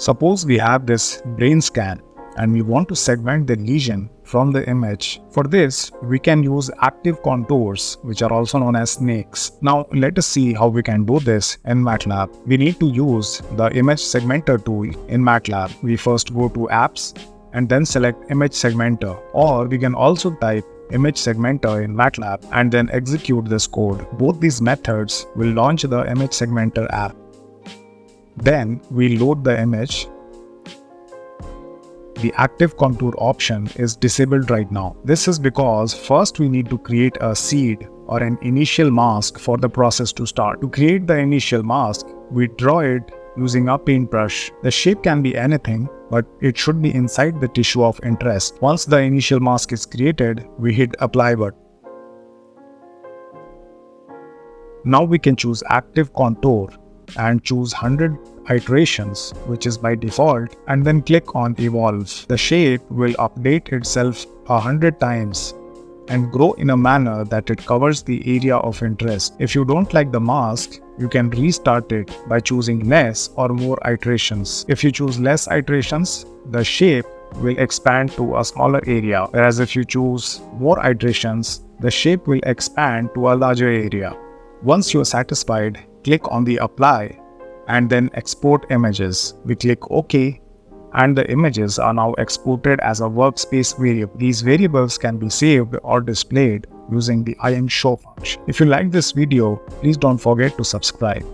Suppose we have this brain scan and we want to segment the lesion from the image. For this, we can use active contours, which are also known as snakes. Now, let us see how we can do this in Matlab. We need to use the image segmenter tool in Matlab. We first go to apps and then select image segmenter, or we can also type image segmenter in Matlab and then execute this code. Both these methods will launch the image segmenter app. Then we load the image. The active contour option is disabled right now. This is because first we need to create a seed or an initial mask for the process to start. To create the initial mask, we draw it using a paintbrush. The shape can be anything, but it should be inside the tissue of interest. Once the initial mask is created, we hit apply button. Now we can choose active contour and choose 100 iterations, which is by default, and then click on evolve. The shape will update itself 100 times and grow in a manner that it covers the area of interest. If you don't like the mask, you can restart it by choosing less or more iterations. If you choose less iterations, the shape will expand to a smaller area, whereas if you choose more iterations, the shape will expand to a larger area. Once you are satisfied, click on the apply and then export images. We click OK and the images are now exported as a workspace variable. These variables can be saved or displayed using the IMShow function. If you like this video, please don't forget to subscribe.